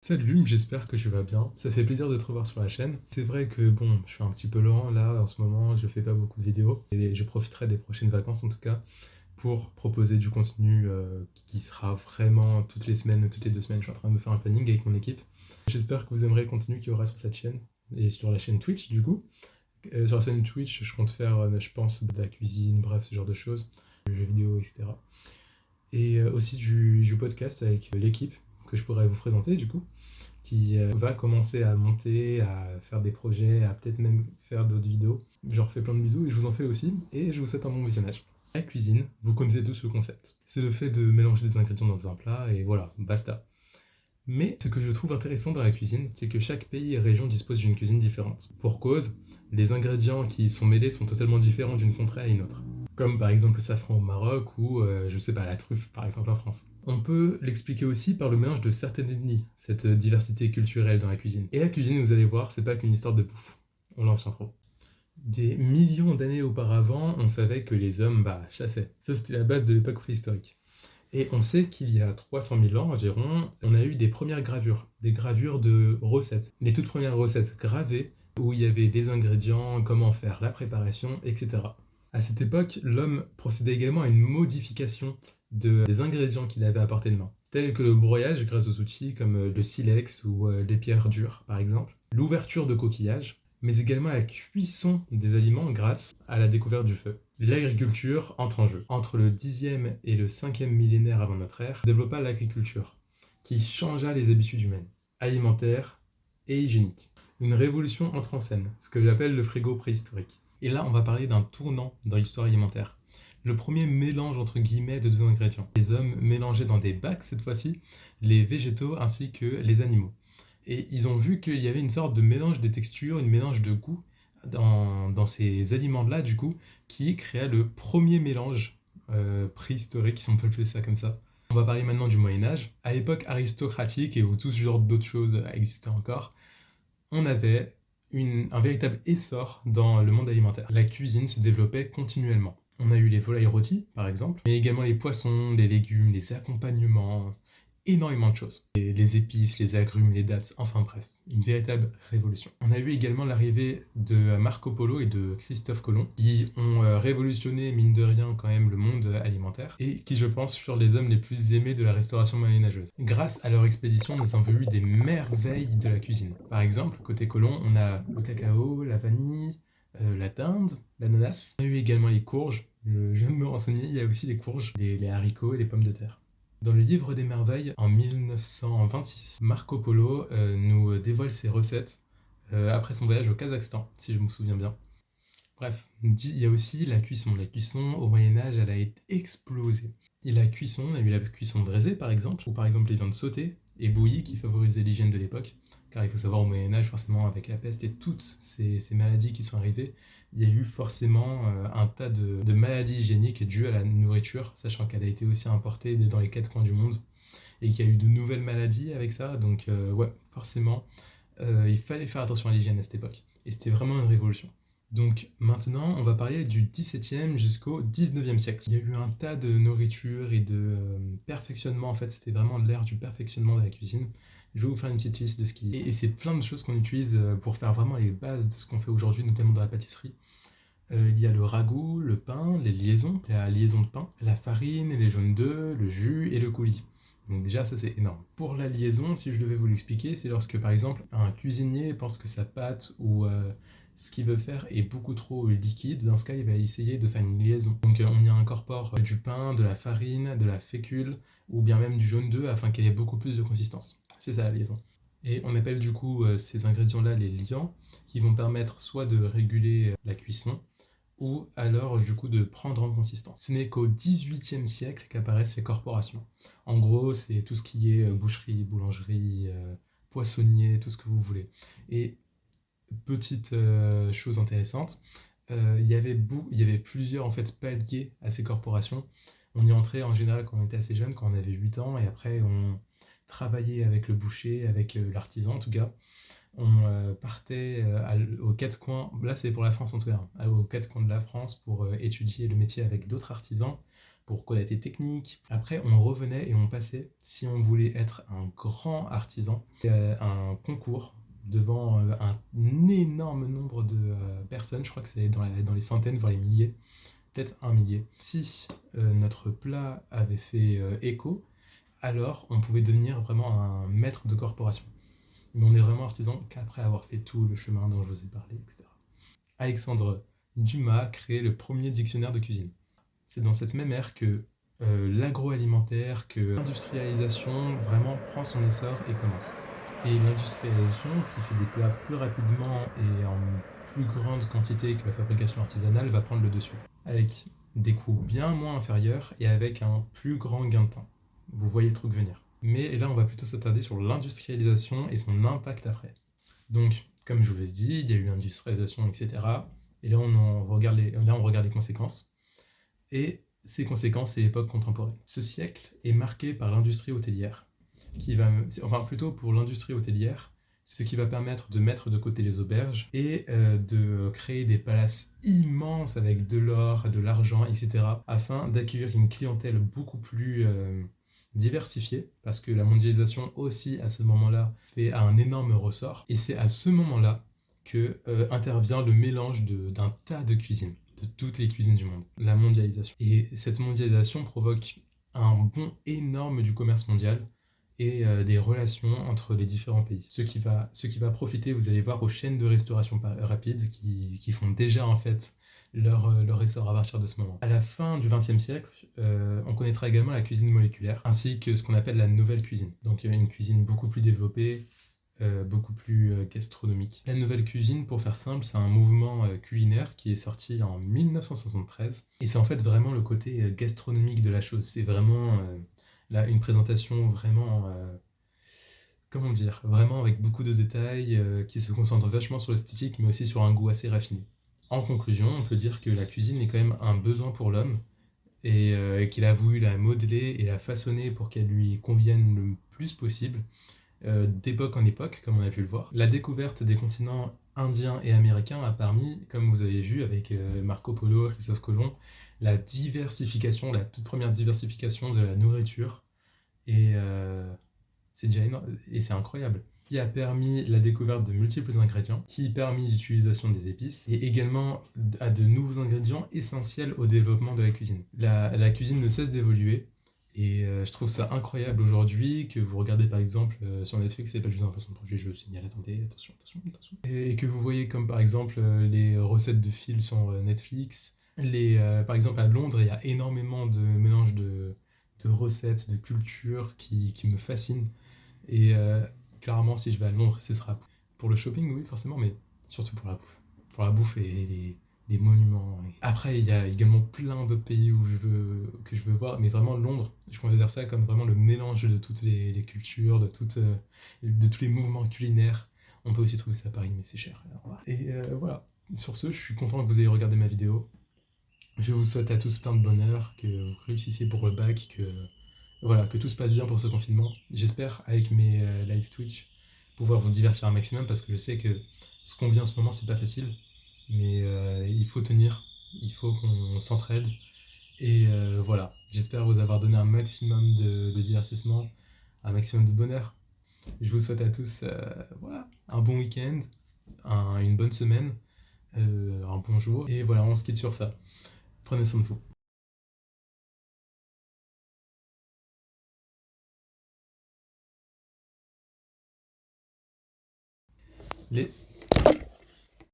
Salut, j'espère que tu vas bien. Ça fait plaisir de te revoir sur la chaîne. C'est vrai que bon, je suis un petit peu lent là en ce moment, je fais pas beaucoup de vidéos et je profiterai des prochaines vacances en tout cas pour proposer du contenu qui sera vraiment toutes les semaines, toutes les 2 semaines. Je suis en train de me faire un planning avec mon équipe. J'espère que vous aimerez le contenu qu'il y aura sur cette chaîne et sur la chaîne Twitch du coup. Sur la chaîne Twitch, je compte faire, je pense, de la cuisine, bref, ce genre de choses, des jeux vidéo, etc. Et aussi du podcast avec l'équipe que je pourrais vous présenter du coup qui va commencer à monter, à faire des projets, à peut-être même faire d'autres vidéos. Je leur fais plein de bisous et je vous en fais aussi, et je vous souhaite un bon visionnage. La cuisine, vous connaissez tous le concept. C'est le fait de mélanger des ingrédients dans un plat, et voilà, basta. Mais ce que je trouve intéressant dans la cuisine, c'est que chaque pays et région dispose d'une cuisine différente. Pour cause, les ingrédients qui y sont mêlés sont totalement différents d'une contrée à une autre. Comme par exemple le safran au Maroc ou, je sais pas, la truffe par exemple en France. On peut l'expliquer aussi par le mélange de certaines ethnies, cette diversité culturelle dans la cuisine. Et la cuisine, vous allez voir, c'est pas qu'une histoire de bouffe. On lance l'intro. Des millions d'années auparavant, on savait que les hommes, chassaient. Ça, c'était la base de l'époque préhistorique. Et on sait qu'il y a 300 000 ans environ, on a eu des premières gravures, des gravures de recettes. Les toutes premières recettes gravées, où il y avait des ingrédients, comment faire la préparation, etc. À cette époque, l'homme procédait également à une modification des ingrédients qu'il avait à portée de main, tels que le broyage grâce aux outils comme le silex ou les pierres dures par exemple, l'ouverture de coquillages, mais également la cuisson des aliments grâce à la découverte du feu. L'agriculture entre en jeu. Entre le 10e et le 5e millénaire avant notre ère, développa l'agriculture, qui changea les habitudes humaines, alimentaires et hygiéniques. Une révolution entre en scène, ce que j'appelle le frigo préhistorique. Et là, on va parler d'un tournant dans l'histoire alimentaire. Le premier mélange entre guillemets de deux ingrédients. Les hommes mélangeaient dans des bacs, cette fois-ci, les végétaux ainsi que les animaux. Et ils ont vu qu'il y avait une sorte de mélange des textures, une mélange de goût dans ces aliments-là, du coup, qui créa le premier mélange préhistorique, si on peut appeler ça comme ça. On va parler maintenant du Moyen-Âge. À l'époque aristocratique et où tout ce genre d'autres choses existaient encore, on avait un véritable essor dans le monde alimentaire. La cuisine se développait continuellement. On a eu les volailles rôties, par exemple, mais également les poissons, les légumes, les accompagnements, énormément de choses. Les épices, les agrumes, les dattes, enfin bref, une véritable révolution. On a eu également l'arrivée de Marco Polo et de Christophe Colomb, qui ont révolutionné, mine de rien, quand même, le monde alimentaire, et qui, je pense, furent les hommes les plus aimés de la restauration moyenâgeuse. Grâce à leur expédition, nous avons vu des merveilles de la cuisine. Par exemple, côté Colomb, on a le cacao, la vanille, la dinde, l'ananas. On a eu également les courges. Je viens de me renseigner, il y a aussi les courges, les haricots et les pommes de terre. Dans le livre des merveilles, en 1926, Marco Polo nous dévoile ses recettes après son voyage au Kazakhstan, si je me souviens bien. Bref, il y a aussi la cuisson. La cuisson, au Moyen-Âge, elle a été explosée. Et la cuisson, on a eu la cuisson braisée par exemple, ou par exemple les viandes sautées et bouillies qui favorisaient l'hygiène de l'époque. Car il faut savoir, au Moyen-Âge, forcément, avec la peste et toutes ces maladies qui sont arrivées, il y a eu forcément un tas de maladies hygiéniques dues à la nourriture, sachant qu'elle a été aussi importée dans les quatre coins du monde et qu'il y a eu de nouvelles maladies avec ça. Donc, ouais, forcément, il fallait faire attention à l'hygiène à cette époque. Et c'était vraiment une révolution. Donc maintenant, on va parler du 17e jusqu'au 19e siècle. Il y a eu un tas de nourriture et de perfectionnement, en fait, c'était vraiment l'ère du perfectionnement de la cuisine. Je vais vous faire une petite liste de ce qui est. Et c'est plein de choses qu'on utilise pour faire vraiment les bases de ce qu'on fait aujourd'hui, notamment dans la pâtisserie. Il y a le ragoût, le pain, les liaisons, la liaison de pain, la farine, les jaunes d'œufs, le jus et le coulis. Donc déjà, ça c'est énorme. Pour la liaison, si je devais vous l'expliquer, c'est lorsque par exemple un cuisinier pense que sa pâte ou ce qu'il veut faire est beaucoup trop liquide. Dans ce cas, il va essayer de faire une liaison. Donc on y incorpore du pain, de la farine, de la fécule ou bien même du jaune d'œuf afin qu'elle ait beaucoup plus de consistance. C'est ça la liaison. Et on appelle du coup ces ingrédients-là les liants qui vont permettre soit de réguler la cuisson, ou alors du coup de prendre en consistance. Ce n'est qu'au XVIIIe siècle qu'apparaissent ces corporations. En gros, c'est tout ce qui est boucherie, boulangerie, poissonnier, tout ce que vous voulez. Et petite chose intéressante, il y avait plusieurs en fait paliers à ces corporations. On y entrait en général quand on était assez jeune, quand on avait 8 ans, et après on travaillait avec le boucher, avec l'artisan en tout cas, on partait aux quatre coins, là c'est pour la France en tout cas, hein, aux quatre coins de la France pour étudier le métier avec d'autres artisans, pour connaître les techniques. Après, on revenait et on passait, si on voulait être un grand artisan, un concours devant un énorme nombre de personnes. Je crois que c'est dans les centaines, voire les milliers, peut-être un millier. Si notre plat avait fait écho, alors on pouvait devenir vraiment un maître de corporation. Mais on est vraiment artisan qu'après avoir fait tout le chemin dont je vous ai parlé, etc. Alexandre Dumas a créé le premier dictionnaire de cuisine. C'est dans cette même ère que l'agroalimentaire, que l'industrialisation vraiment prend son essor et commence. Et l'industrialisation, qui fait des plats plus rapidement et en plus grande quantité que la fabrication artisanale, va prendre le dessus, avec des coûts bien moins inférieurs et avec un plus grand gain de temps. Vous voyez le truc venir. Mais là, on va plutôt s'attarder sur l'industrialisation et son impact après. Donc, comme je vous l'ai dit, il y a eu l'industrialisation, etc. Et là, on regarde les conséquences. Et ces conséquences, c'est l'époque contemporaine. Ce siècle est marqué par l'industrie hôtelière, enfin plutôt pour l'industrie hôtelière, ce qui va permettre de mettre de côté les auberges et de créer des palaces immenses avec de l'or, de l'argent, etc., afin d'accueillir une clientèle beaucoup plus diversifiée, parce que la mondialisation aussi, à ce moment-là, fait un énorme ressort. Et c'est à ce moment-là que intervient le mélange d'un tas de cuisines, de toutes les cuisines du monde, la mondialisation. Et cette mondialisation provoque un bond énorme du commerce mondial et des relations entre les différents pays. Ce qui va profiter, vous allez voir, aux chaînes de restauration rapide qui font déjà en fait leur essor à partir de ce moment. À la fin du XXe siècle, on connaîtra également la cuisine moléculaire, ainsi que ce qu'on appelle la nouvelle cuisine. Donc une cuisine beaucoup plus développée, beaucoup plus gastronomique. La nouvelle cuisine, pour faire simple, c'est un mouvement culinaire qui est sorti en 1973. Et c'est en fait vraiment le côté gastronomique de la chose. C'est vraiment là, une présentation vraiment, comment dire, vraiment avec beaucoup de détails, qui se concentre vachement sur l'esthétique, mais aussi sur un goût assez raffiné. En conclusion, on peut dire que la cuisine est quand même un besoin pour l'homme, et qu'il a voulu la modeler et la façonner pour qu'elle lui convienne le plus possible, d'époque en époque, comme on a pu le voir. La découverte des continents indien et américain a permis, comme vous avez vu avec Marco Polo, Christophe Colomb, la diversification, la toute première diversification de la nourriture. Et c'est déjà énorme, et c'est incroyable. Qui a permis la découverte de multiples ingrédients, qui a permis l'utilisation des épices, et également à de nouveaux ingrédients essentiels au développement de la cuisine. La cuisine ne cesse d'évoluer, et je trouve ça incroyable aujourd'hui que vous regardez par exemple sur Netflix, c'est pas juste un passant de projet, je signale, attendez, attention, attention, attention. Et que vous voyez comme par exemple les recettes de fil sur Netflix. Par exemple à Londres, il y a énormément de mélanges de recettes, de cultures qui me fascinent. Et clairement, si je vais à Londres, ce sera pour le shopping, oui, forcément, mais surtout pour la bouffe. Pour la bouffe et les monuments. Après, il y a également plein d'autres pays que je veux voir, mais vraiment Londres, je considère ça comme vraiment le mélange de toutes les cultures, de tous les mouvements culinaires. On peut aussi trouver ça à Paris, mais c'est cher. Alors, et voilà. Sur ce, je suis content que vous ayez regardé ma vidéo. Je vous souhaite à tous plein de bonheur, que vous réussissiez pour le bac, voilà, que tout se passe bien pour ce confinement. J'espère, avec mes live Twitch, pouvoir vous divertir un maximum, parce que je sais que ce qu'on vit en ce moment, c'est pas facile, mais il faut tenir, il faut qu'on s'entraide, et voilà. J'espère vous avoir donné un maximum de divertissement, un maximum de bonheur. Je vous souhaite à tous voilà, un bon week-end, une bonne semaine, un bon jour, et voilà, on se quitte sur ça. Prenez soin de vous. Les